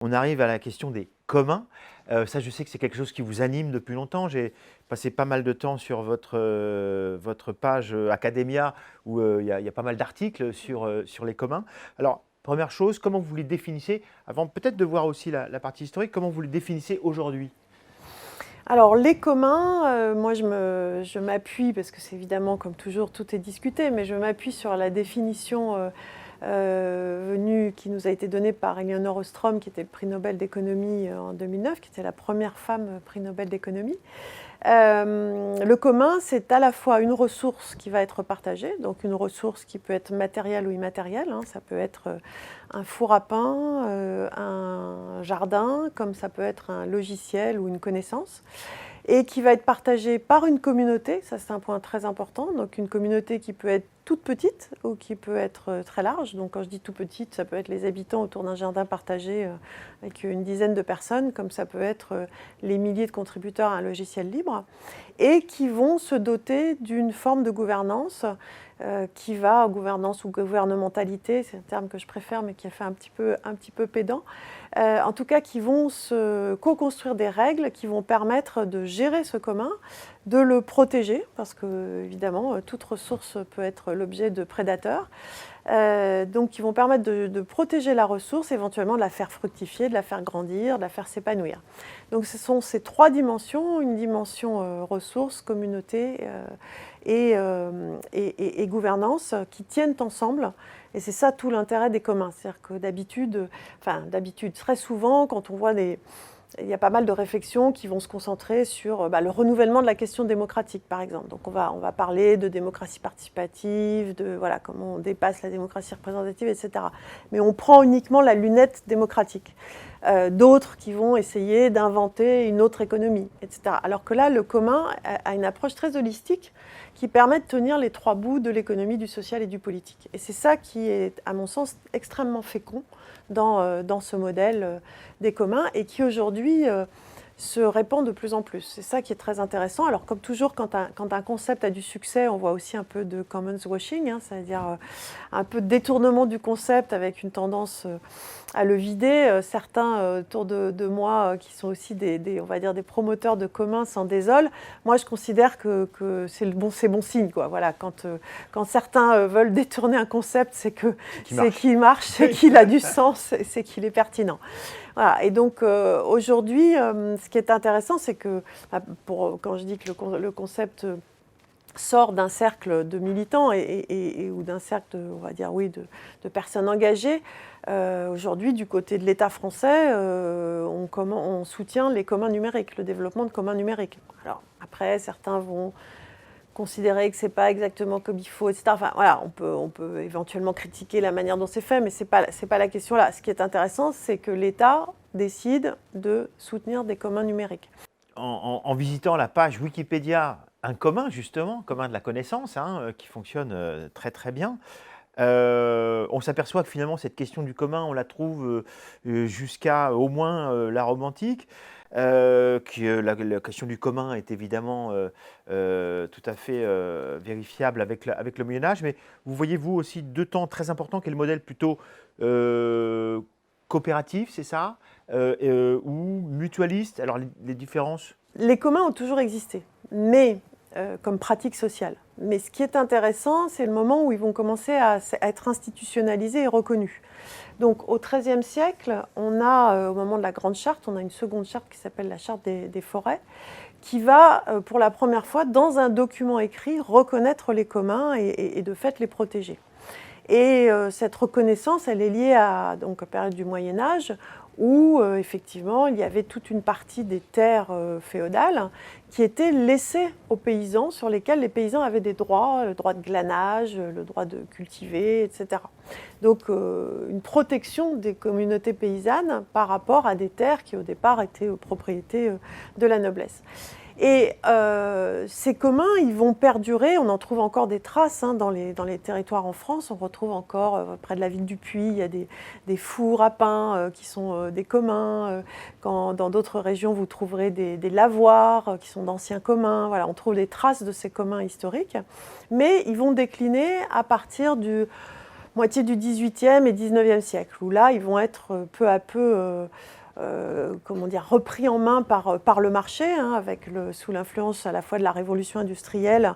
On arrive à la question des communs. Ça, je sais que c'est quelque chose qui vous anime depuis longtemps. J'ai passé pas mal de temps sur votre page Academia, où il y a pas mal d'articles sur les communs. Alors, première chose, comment vous les définissez? Avant peut-être de voir aussi la partie historique, comment vous les définissez aujourd'hui? Alors les communs, moi je m'appuie, parce que c'est évidemment comme toujours tout est discuté, mais je m'appuie sur la définition qui nous a été donnée par Elinor Ostrom, qui était le prix Nobel d'économie en 2009, qui était la première femme prix Nobel d'économie. Le commun, c'est à la fois une ressource qui va être partagée, donc une ressource qui peut être matérielle ou immatérielle, hein, ça peut être un four à pain, un jardin, comme ça peut être un logiciel ou une connaissance, et qui va être partagée par une communauté, ça c'est un point très important, donc une communauté qui peut être toute petite ou qui peut être très large. Donc quand je dis tout petite, ça peut être les habitants autour d'un jardin partagé avec une dizaine de personnes, comme ça peut être les milliers de contributeurs à un logiciel libre, et qui vont se doter d'une forme de gouvernance qui va, gouvernance ou gouvernementalité, c'est un terme que je préfère mais qui a fait un petit peu pédant, en tout cas qui vont se co-construire des règles qui vont permettre de gérer ce commun, de le protéger, parce que évidemment toute ressource peut être l'objet de prédateurs, donc qui vont permettre de protéger la ressource, éventuellement de la faire fructifier, de la faire grandir, de la faire s'épanouir. Donc ce sont ces trois dimensions, une dimension ressources, communauté et gouvernance, qui tiennent ensemble. Et c'est ça tout l'intérêt des communs. C'est-à-dire que d'habitude, très souvent, quand on voit il y a pas mal de réflexions qui vont se concentrer sur le renouvellement de la question démocratique, par exemple. Donc on va parler de démocratie participative, de comment on dépasse la démocratie représentative, etc. Mais on prend uniquement la lunette démocratique. D'autres qui vont essayer d'inventer une autre économie, etc. Alors que là, le commun a une approche très holistique qui permet de tenir les trois bouts de l'économie, du social et du politique. Et c'est ça qui est, à mon sens, extrêmement fécond dans ce modèle des communs et qui aujourd'hui se répand de plus en plus. C'est ça qui est très intéressant. Alors comme toujours, quand un concept a du succès, on voit aussi un peu de commons washing, hein, c'est-à-dire un peu de détournement du concept avec une tendance à le vider. Certains autour de moi qui sont aussi on va dire des promoteurs de communs s'en désolent. Moi, je considère que c'est bon signe, quoi. Voilà, quand certains veulent détourner un concept, c'est qu'il marche, c'est qu'il a du sens, c'est qu'il est pertinent. Voilà. Et donc aujourd'hui, ce qui est intéressant, c'est que quand je dis que le concept sort d'un cercle de militants ou d'un cercle, on va dire, oui, de personnes engagées. Aujourd'hui, du côté de l'État français, on soutient les communs numériques, le développement de communs numériques. Alors après, certains vont considérer que c'est pas exactement comme il faut, etc. Enfin voilà, on peut éventuellement critiquer la manière dont c'est fait, mais c'est pas la question là. Ce qui est intéressant, c'est que l'État décide de soutenir des communs numériques. En visitant la page Wikipédia, un commun justement, commun de la connaissance, hein, qui fonctionne très très bien, on s'aperçoit que finalement cette question du commun, on la trouve jusqu'à au moins la Rome antique, que la question du commun est évidemment tout à fait vérifiable avec le Moyen-Âge, mais vous voyez vous aussi deux temps très importants, qui est le modèle plutôt coopératif, c'est ça, ou mutualiste. Alors les différences? Les communs ont toujours existé, mais comme pratique sociale. Mais ce qui est intéressant, c'est le moment où ils vont commencer à être institutionnalisés et reconnus. Donc au XIIIe siècle, on a, au moment de la Grande Charte, on a une seconde charte qui s'appelle la Charte des forêts, qui va, pour la première fois, dans un document écrit, reconnaître les communs et de fait les protéger. Et cette reconnaissance, elle est liée à la période du Moyen-Âge, où effectivement il y avait toute une partie des terres féodales qui étaient laissées aux paysans, sur lesquelles les paysans avaient des droits, le droit de glanage, le droit de cultiver, etc. Donc une protection des communautés paysannes par rapport à des terres qui au départ étaient propriété de la noblesse. Et ces communs, ils vont perdurer. On en trouve encore des traces dans les territoires en France. On retrouve encore, près de la ville du Puy, il y a des fours à pain qui sont des communs. Dans d'autres régions, vous trouverez des lavoirs qui sont d'anciens communs. Voilà, on trouve des traces de ces communs historiques. Mais ils vont décliner à partir moitié du XVIIIe et XIXe siècle, où là, ils vont être peu à peu repris en main par le marché, hein, sous l'influence à la fois de la révolution industrielle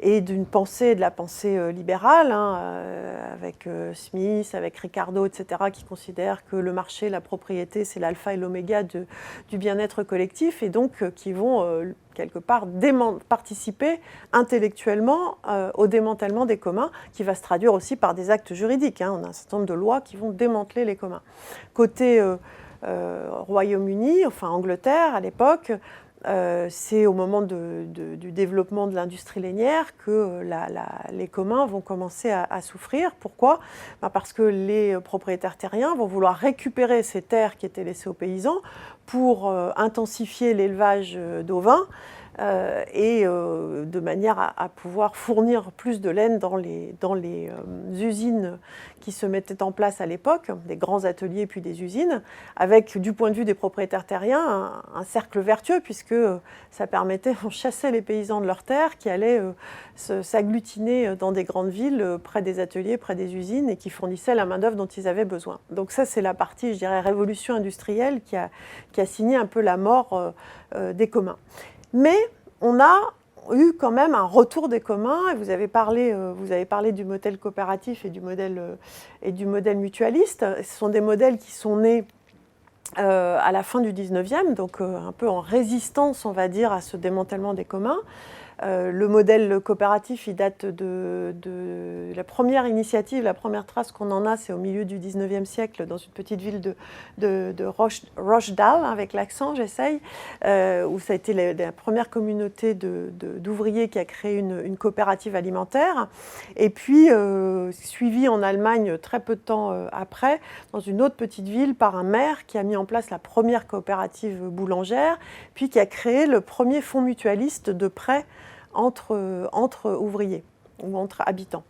et de la pensée libérale, hein, avec Smith, avec Ricardo, etc., qui considèrent que le marché, la propriété, c'est l'alpha et l'oméga du bien-être collectif, et donc qui vont quelque part participer intellectuellement au démantèlement des communs, qui va se traduire aussi par des actes juridiques, hein. On a un certain nombre de lois qui vont démanteler les communs. Côté Royaume-Uni, enfin Angleterre à l'époque, c'est au moment du développement de l'industrie lainière que les communs vont commencer à souffrir. Pourquoi ? Parce que les propriétaires terriens vont vouloir récupérer ces terres qui étaient laissées aux paysans pour intensifier l'élevage d'ovins de manière à pouvoir fournir plus de laine dans les usines qui se mettaient en place à l'époque, des grands ateliers puis des usines, avec, du point de vue des propriétaires terriens, un cercle vertueux, puisque ça permettait, on chassait les paysans de leurs terres qui allaient s'agglutiner dans des grandes villes, près des ateliers, près des usines, et qui fournissaient la main-d'œuvre dont ils avaient besoin. Donc ça, c'est la partie, je dirais, révolution industrielle qui a signé un peu la mort des communs. Mais on a eu quand même un retour des communs, et vous avez parlé du modèle coopératif et du modèle mutualiste. Ce sont des modèles qui sont nés à la fin du 19e, donc un peu en résistance, on va dire, à ce démantèlement des communs. Le modèle coopératif, il date de la première initiative, la première trace qu'on en a, c'est au milieu du 19e siècle, dans une petite ville de Rochdale, avec l'accent, j'essaye, où ça a été la première communauté d'ouvriers qui a créé une coopérative alimentaire. Et puis, suivi en Allemagne très peu de temps après, dans une autre petite ville, par un maire qui a mis en place la première coopérative boulangère, puis qui a créé le premier fonds mutualiste de prêt entre ouvriers ou entre habitants.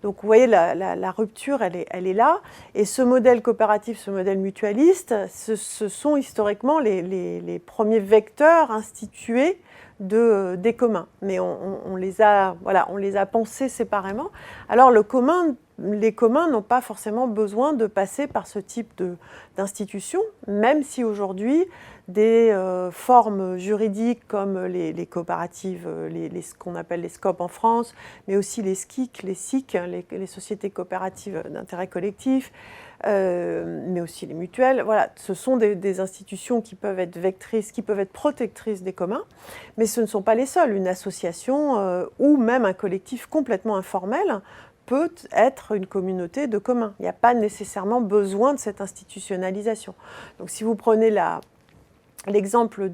Donc vous voyez, la rupture, elle est là. Et ce modèle coopératif, ce modèle mutualiste, ce sont historiquement les premiers vecteurs institués des communs. Mais on les a pensés séparément. Alors les communs n'ont pas forcément besoin de passer par ce type d'institution, même si aujourd'hui, des formes juridiques comme les coopératives, ce qu'on appelle les SCOP en France, mais aussi les SCIC, les SIC, les sociétés coopératives d'intérêt collectif, mais aussi les mutuelles. Voilà, ce sont des institutions qui peuvent être vectrices, qui peuvent être protectrices des communs, mais ce ne sont pas les seules. Une association ou même un collectif complètement informel peut être une communauté de communs. Il n'y a pas nécessairement besoin de cette institutionnalisation. Donc si vous prenez l'exemple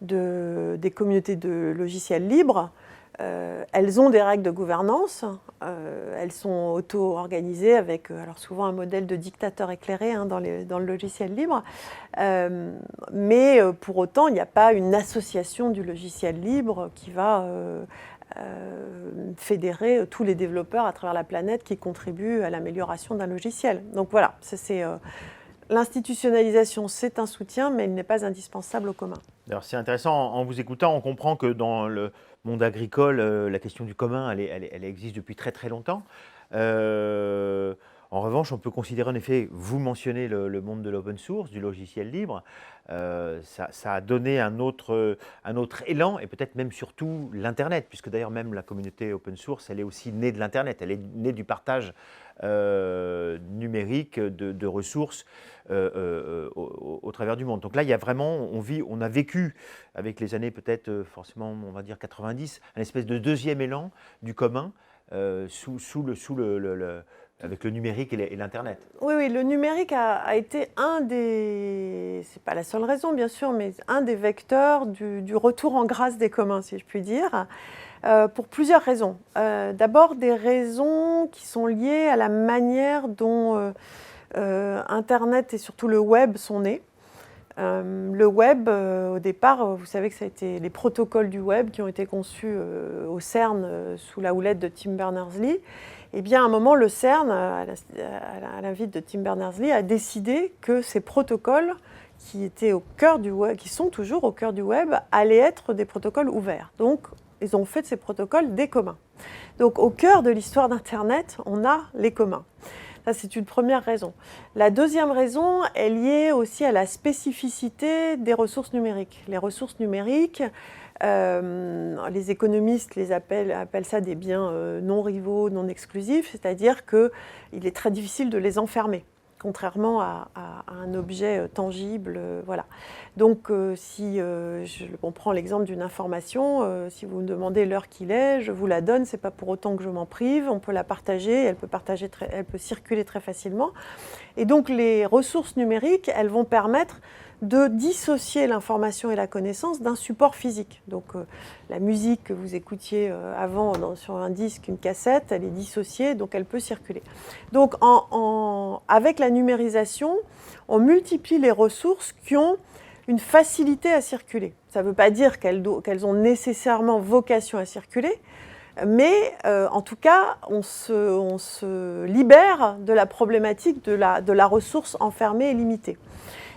des communautés de logiciels libres, elles ont des règles de gouvernance, elles sont auto-organisées avec alors souvent un modèle de dictateur éclairé, hein, dans le logiciel libre, mais pour autant il n'y a pas une association du logiciel libre qui va fédérer tous les développeurs à travers la planète qui contribuent à l'amélioration d'un logiciel. Donc voilà, l'institutionnalisation, c'est un soutien, mais il n'est pas indispensable au commun. Alors c'est intéressant, en vous écoutant, on comprend que dans le monde agricole, la question du commun, elle existe depuis très très longtemps. En revanche, on peut considérer en effet, vous mentionnez le monde de l'open source, du logiciel libre, ça a donné un autre élan, et peut-être même surtout l'Internet, puisque d'ailleurs même la communauté open source, elle est aussi née de l'Internet, elle est née du partage numérique de ressources au travers du monde. Donc là, il y a vraiment, on a vécu avec les années peut-être forcément, on va dire 90, un espèce de deuxième élan du commun avec le numérique et l'Internet. Oui, le numérique a été c'est pas la seule raison bien sûr, mais un des vecteurs du retour en grâce des communs, si je puis dire, pour plusieurs raisons. D'abord, des raisons qui sont liées à la manière dont Internet et surtout le web sont nés. Le web, au départ, vous savez que ça a été les protocoles du web qui ont été conçus au CERN sous la houlette de Tim Berners-Lee. Eh bien, à un moment, le CERN, à l'invite de Tim Berners-Lee, a décidé que ces protocoles qui étaient au cœur du web, qui sont toujours au cœur du web, allaient être des protocoles ouverts. Donc, ils ont fait de ces protocoles des communs. Donc, au cœur de l'histoire d'Internet, on a les communs. Ça, c'est une première raison. La deuxième raison est liée aussi à la spécificité des ressources numériques. Les ressources numériques, les économistes appellent ça des biens non rivaux, non exclusifs, c'est-à-dire qu'il est très difficile de les enfermer, contrairement à un objet tangible. Voilà. Donc, si on prend l'exemple d'une information, si vous me demandez l'heure qu'il est, je vous la donne, ce n'est pas pour autant que je m'en prive, on peut la partager, elle peut circuler très facilement. Et donc, les ressources numériques, elles vont permettre de dissocier l'information et la connaissance d'un support physique. Donc la musique que vous écoutiez avant sur un disque, une cassette, elle est dissociée, donc elle peut circuler. Donc avec la numérisation, on multiplie les ressources qui ont une facilité à circuler. Ça ne veut pas dire qu'elles ont nécessairement vocation à circuler, mais en tout cas, on se libère de la problématique de la ressource enfermée et limitée.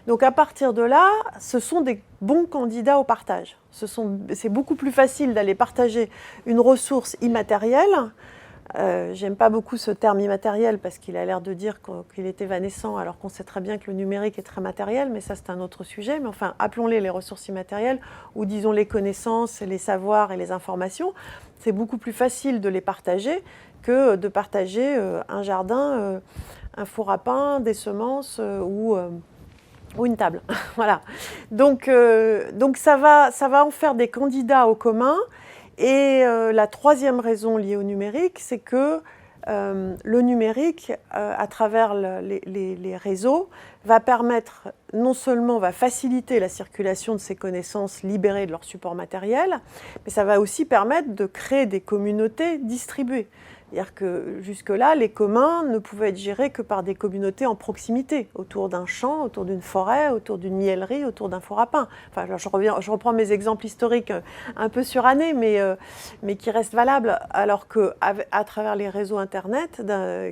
Donc à partir de là, ce sont des bons candidats au partage. C'est beaucoup plus facile d'aller partager une ressource immatérielle. J'aime pas beaucoup ce terme immatériel parce qu'il a l'air de dire qu'il est évanescent alors qu'on sait très bien que le numérique est très matériel, mais ça c'est un autre sujet. Mais enfin, appelons-les les ressources immatérielles ou disons les connaissances, les savoirs et les informations. C'est beaucoup plus facile de les partager que de partager un jardin, un four à pain, des semences ou une table. Voilà. Donc ça va en faire des candidats au commun. Et la troisième raison liée au numérique, c'est que le numérique, à travers les réseaux, va permettre, non seulement va faciliter la circulation de ces connaissances libérées de leur support matériel, mais ça va aussi permettre de créer des communautés distribuées. C'est-à-dire que jusque-là, les communs ne pouvaient être gérés que par des communautés en proximité, autour d'un champ, autour d'une forêt, autour d'une miellerie, autour d'un four à pain. Enfin, je reprends mes exemples historiques un peu surannés, mais qui restent valables. Alors qu'à travers les réseaux Internet,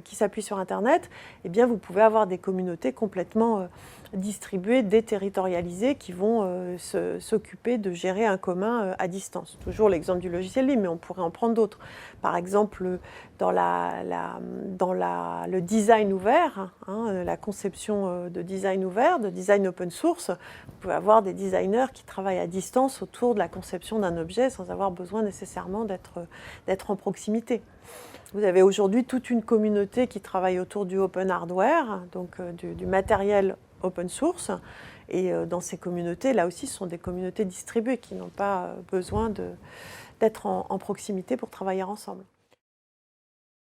qui s'appuient sur Internet, eh bien, vous pouvez avoir des communautés complètement distribuées, déterritorialisées, qui vont s'occuper de gérer un commun à distance. Toujours l'exemple du logiciel libre, mais on pourrait en prendre d'autres. Par exemple, dans le design ouvert, la conception de design ouvert, de design open source, vous pouvez avoir des designers qui travaillent à distance autour de la conception d'un objet sans avoir besoin nécessairement d'être en proximité. Vous avez aujourd'hui toute une communauté qui travaille autour du open hardware, donc du matériel open source. Et dans ces communautés, là aussi, ce sont des communautés distribuées qui n'ont pas besoin d'être en proximité pour travailler ensemble.